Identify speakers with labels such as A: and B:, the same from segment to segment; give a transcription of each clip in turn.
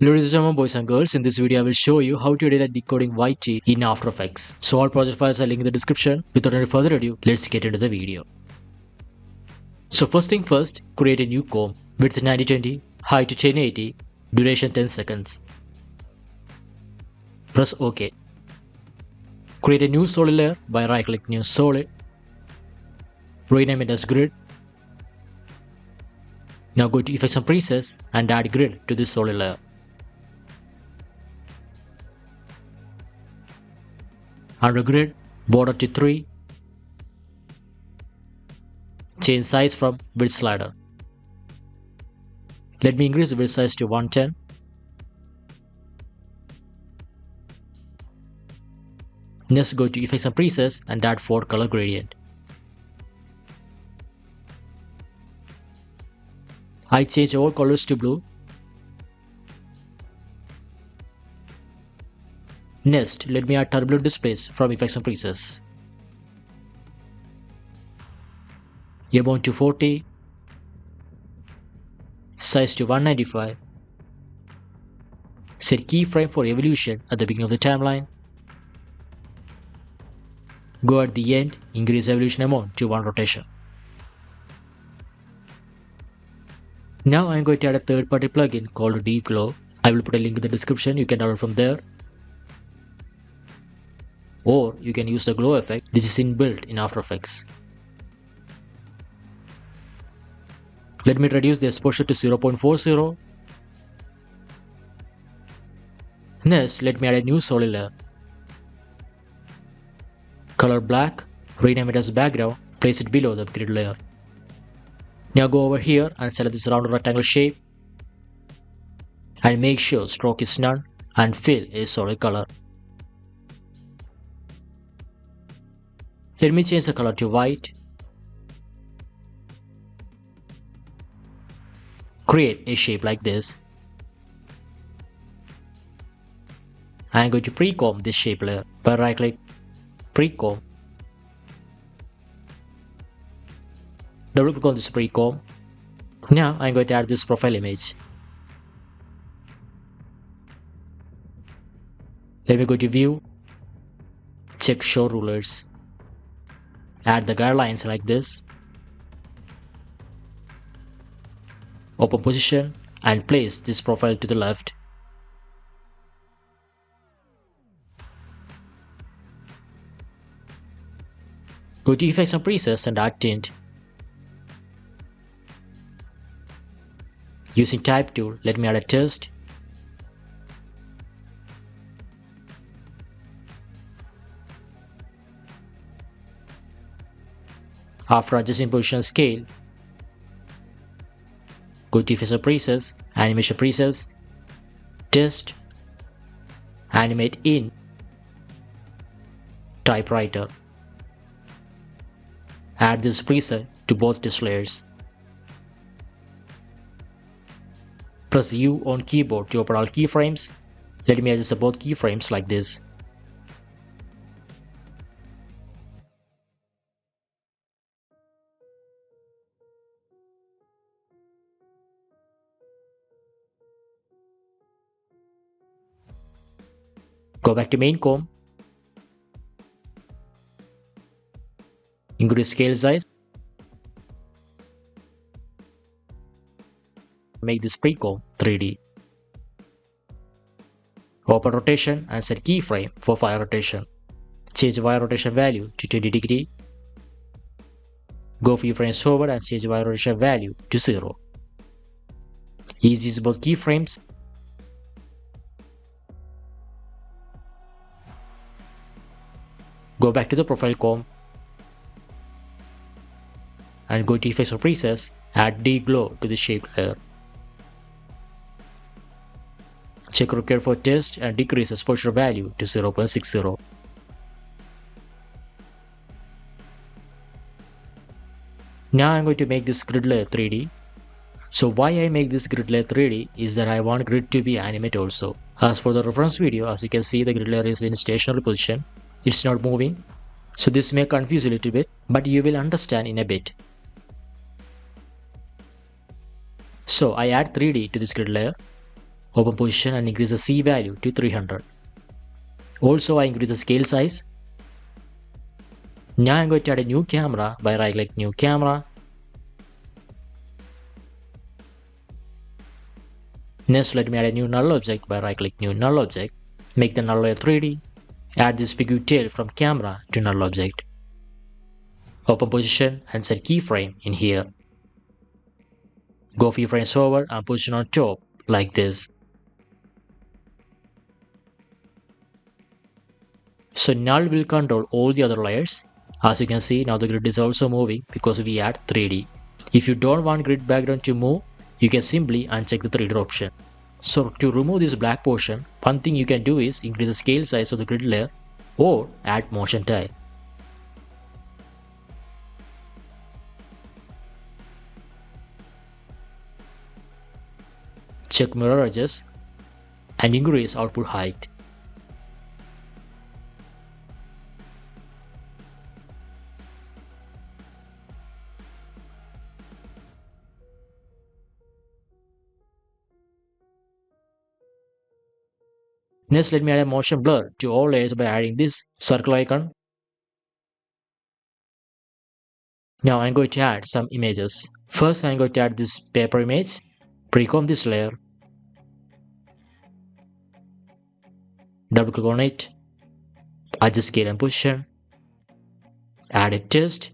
A: Ladies and gentlemen, boys and girls, in this video I will show you how to edit a decoding YT in After Effects. So all project files are linked in the description. Without any further ado, let's get into the video. So first thing first, create a new comb. Width 9020, height to 1080, duration 10 seconds. Press OK. Create a new solid layer by right-click New Solid. Rename it as Grid. Now go to Effects and Presets and add Grid to this solid layer. Under Grid, border to 3. Change size from width slider. Let me increase the width size to 110. Next go to Effects and Presets and add 4 color gradient. I change all colors to blue. Next, let me add turbo displays from Effects and Presets. Amount to 40. Size to 195. Set keyframe for evolution at the beginning of the timeline. Go at the end, increase evolution amount to 1 rotation. Now I am going to add a third-party plugin called Deep Glow. I will put a link in the description, you can download from there. Or you can use the glow effect which is inbuilt in After Effects. Let me reduce the exposure to 0.40. Next, let me add a new solid layer. Color black, rename it as background, place it below the grid layer. Now go over here and select this round rectangle shape and make sure stroke is none and fill a solid color. Let me change the color to white. Create a shape like this. I am going to pre-comb this shape layer by right click, pre-comb. Double click on this pre-comb. Now I am going to add this profile image. Let me go to view, check show rulers. Add the guidelines like this. Open position and place this profile to the left. Go to Effects and Presets and add tint. Using type tool, let me add a text. After adjusting position scale, go to Effects and Presets, Animation Presets, Text, Animate in, Typewriter. Add this preset to both text layers. Press U on keyboard to open all keyframes. Let me adjust both keyframes like this. Go back to main comb. Increase scale size. Make this pre-comb 3D. Open rotation and set keyframe for fire rotation. Change wire rotation value to 20 degree. Go few frames forward and change wire rotation value to 0. Use both keyframes. Go back to the profile comb and go to Effects or Presets, add Deep Glow to the shape layer. Check required for test and decrease exposure value to 0.60. Now I'm going to make this grid layer 3D. So why I make this grid layer 3D is that I want grid to be animate also. As for the reference video, as you can see, the grid layer is in stationary position. It's not moving. So this may confuse a little bit, but you will understand in a bit. So I add 3D to this grid layer. Open position and increase the C value to 300. Also, I increase the scale size. Now I'm going to add a new camera by right-click New Camera. Next, let me add a new null object by right-click New Null Object. Make the null layer 3D. Add this big tail from camera to null object. Open position and set keyframe in here. Go few frames over and position on top like this. So null will control all the other layers. As you can see, now the grid is also moving because we add 3D. If you don't want grid background to move, you can simply uncheck the 3D option. So to remove this black portion, one thing you can do is increase the scale size of the grid layer or add motion tile. Check mirror edges and increase output height. Next, let me add a motion blur to all layers by adding this circle icon. Now I'm going to add some images. First, I'm going to add this paper image. Pre-comb this layer. Double click on it. Adjust scale and position. Add a text.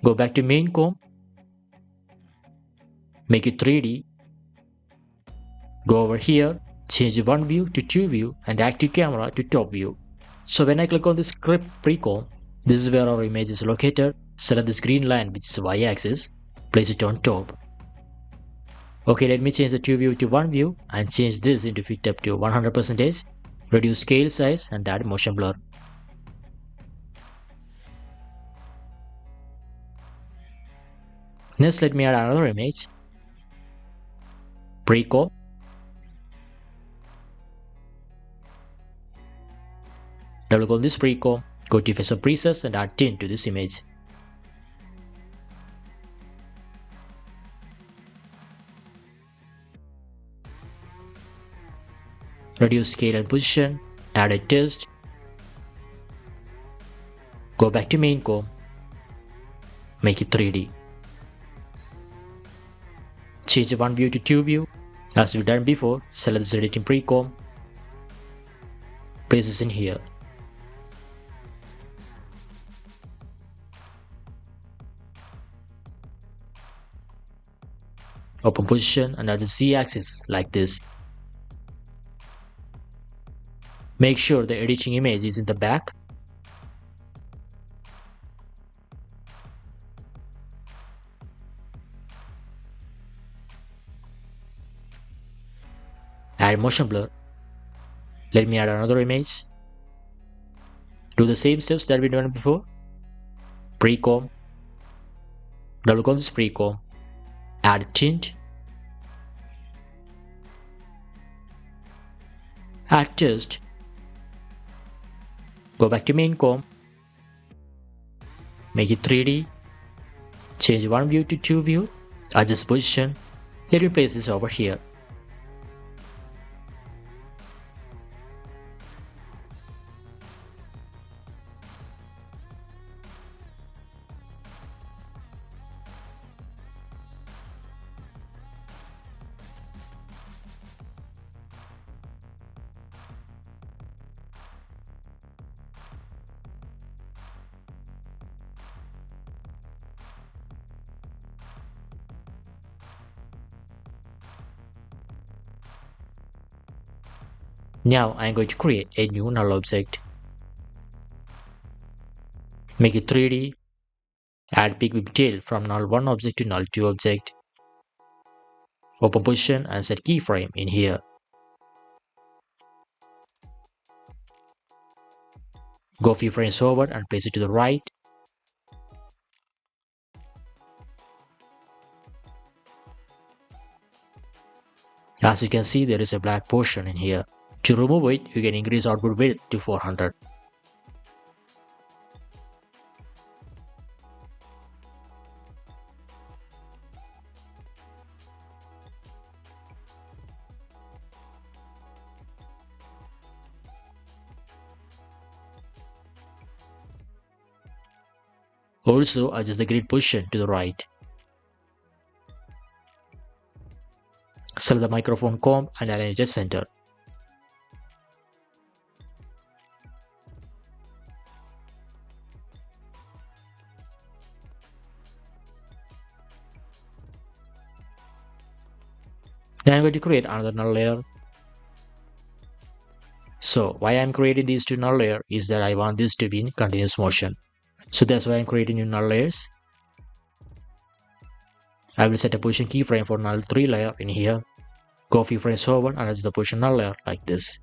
A: Go back to main comb. Make it 3D. Go over here. Change one view to two view and active camera to top view. So when I click on this script pre-comb, this is where our image is located. Select this green line which is y-axis. Place it on top. Okay, let me change the two view to one view and change this into fit up to 100%. Reduce scale size and add motion blur. Next, let me add another image. Pre-comb. Double click on this pre-comb. Go to Face of Presets and add tint to this image. Reduce scale and position. Add a text. Go back to main comb. Make it 3D. Change one view to two view. As we've done before, select this editing pre-comb. Place this in here. Open position and adjust Z-axis like this. Make sure the editing image is in the back. Add motion blur. Let me add another image. Do the same steps that we done before. Pre-comb. Double click on this pre-comb. Add tint. Add text. Go back to main comb. Make it 3D. Change one view to two view. Adjust position. Let me place this over here. Now I am going to create a new null object. Make it 3D. Add big whip tail from null1 object to null2 object. Open position and set keyframe in here. Go few frames forward and place it to the right. As you can see, there is a black portion in here. To remove it, you can increase output width to 400. Also adjust the grid position to the right. Select the microphone comb and align it at center. Now I'm going to create another null layer. So why I'm creating these two null layers is that I want this to be in continuous motion. So that's why I'm creating new null layers. I will set a position keyframe for null 3 layer in here. Go few frames forward and adjust the position null layer like this.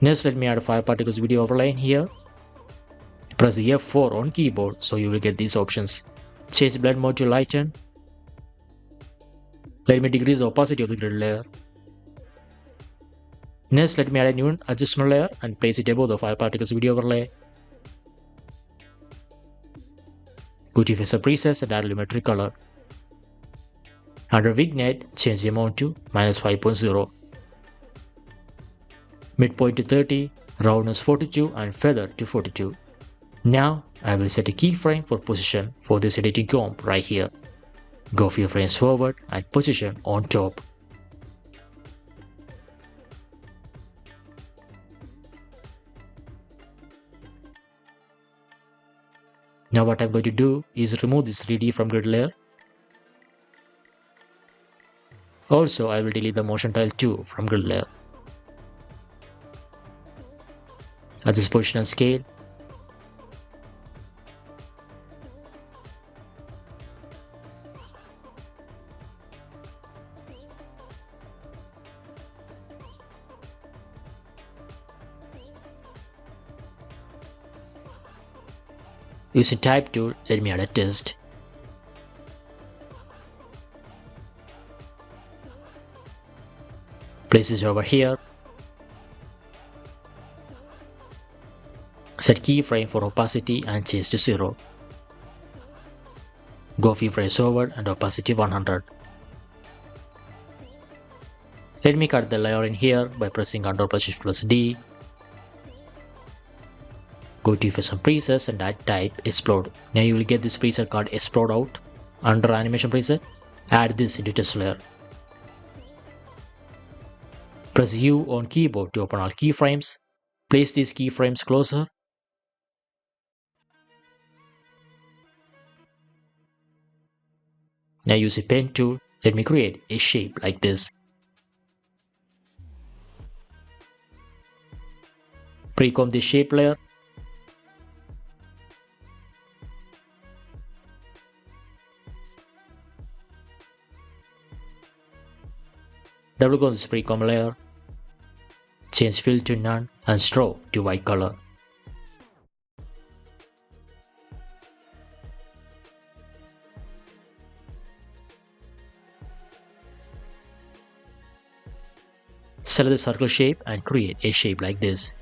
A: Next, let me add a fire particles video overlay in here. Press the F4 on keyboard so you will get these options. Change blend mode to lighten. Let me decrease the opacity of the grid layer. Next, let me add a new adjustment layer and place it above the fire particles video overlay. Go to Face Presets and add lumetri color. Under vignette, change the amount to -5.0. Midpoint to 30, roundness 42 and feather to 42. Now I will set a keyframe for position for this editing comb right here. Go few frames forward and position on top. Now what I'm going to do is remove this 3D from grid layer. Also I will delete the motion tile 2 from grid layer. Adjust position and scale. Using type tool, let me add a test. Place it over here. Set keyframe for opacity and change to 0. Go few frames forward and opacity 100. Let me cut the layer in here by pressing Ctrl plus Shift plus D. Go to Face and Presets and add type explode. Now you will get this preset called explode out. Under animation preset, add this into test layer. Press U on keyboard to open all keyframes. Place these keyframes closer. Now use a pen tool. Let me create a shape like this. Pre-comb this shape layer. Double click on this pre-comb layer. Change fill to none and stroke to white color. Select the circle shape and create a shape like this.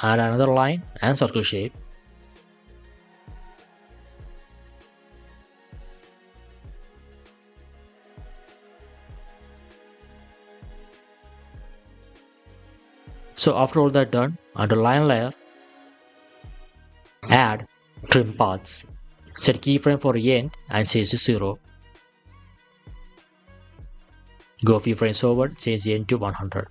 A: Add another line and circle shape. So after all that done, under line layer, add trim paths. Set keyframe for end and change to 0. Go a few frames over, change the end to 100.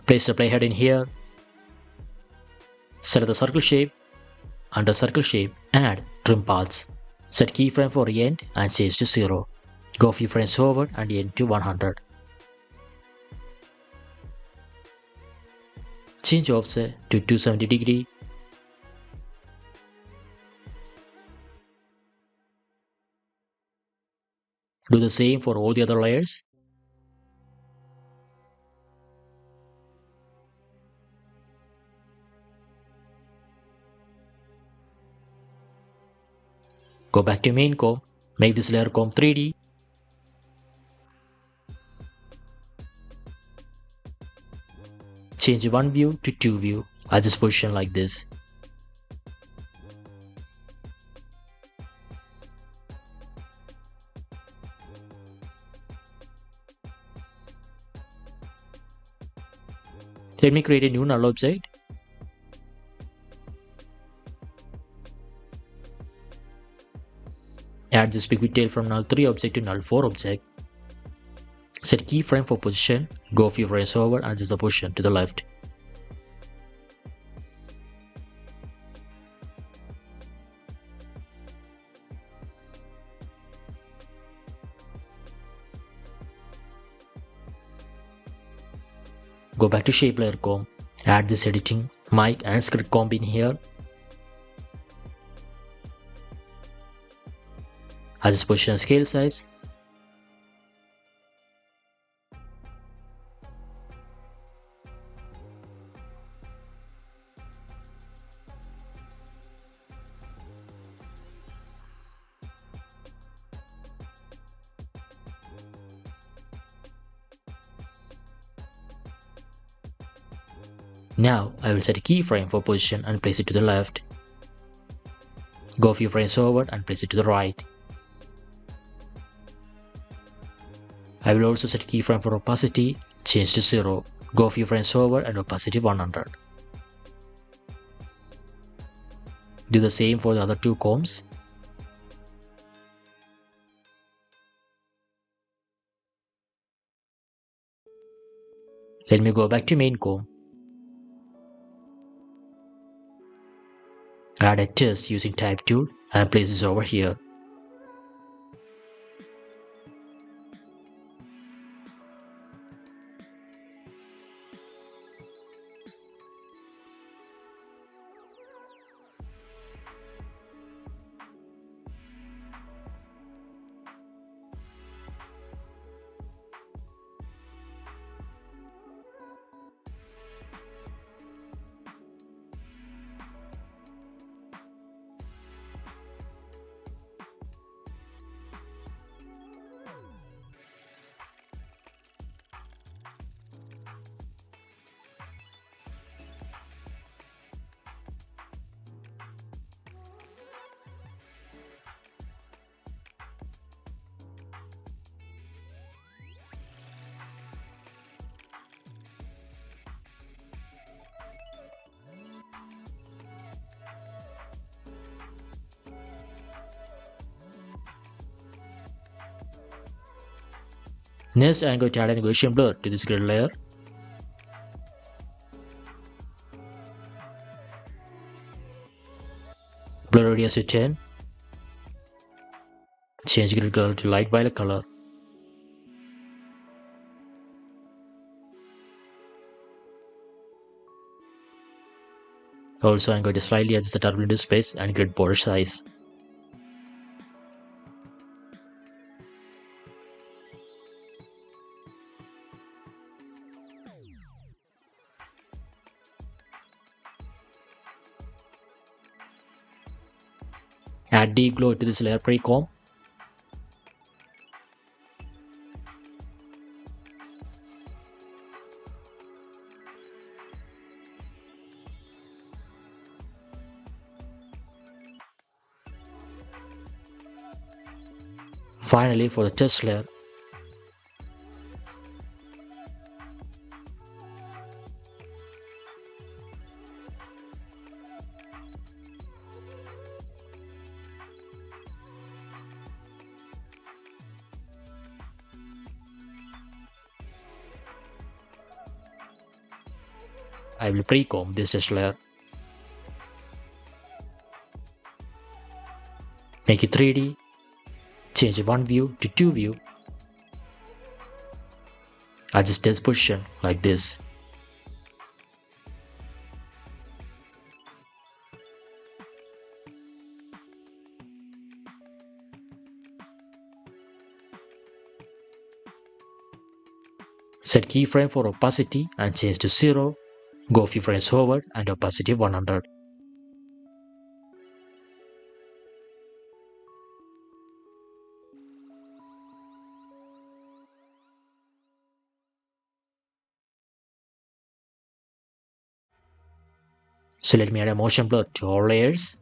A: Place the playhead in here. Select the circle shape. Under circle shape, add trim paths. Set keyframe for end and change to 0. Go a few frames forward and end to 100. Change offset to 270 degree. Do the same for all the other layers. Go back to main comp, make this layer comp 3D. Change one view to two view, adjust position like this. Let me create a new null object. Add this pigtail from null3 object to null4 object. Set keyframe for position, go a few frames over and adjust the position to the left. Go back to shape layer comp, add this editing, mic and script comp in here. Adjust position and scale size. Now I will set a keyframe for position and place it to the left. Go a few frames forward and place it to the right. I will also set a keyframe for opacity, change to 0. Go a few frames forward and opacity 100. Do the same for the other two combs. Let me go back to main comb. Add a test using type tool and place this over here. Next, I am going to add a Gaussian blur to this grid layer. Blur radius to 10. Change grid color to light violet color. Also, I am going to slightly adjust the turbulent space and grid border size. Add deep glow to this layer pre-comb. Finally, for the test layer, I will pre-comb this test layer. Make it 3D. Change one view to 2 view. Adjust this position like this. Set keyframe for opacity and change to 0. Go a few frames forward and opacity 100. So let me add a motion blur to all layers.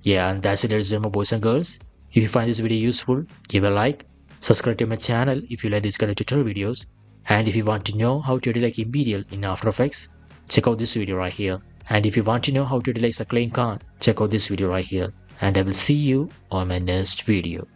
A: Yeah, and that's it, ladies and gentlemen, boys and girls. If you find this video useful, give a like, subscribe to my channel if you like these kind of tutorial videos, and if you want to know how to edit like Imperial in After Effects, check out this video right here. And if you want to know how to edit like Saklaying Khan, check out this video right here. And I will see you on my next video.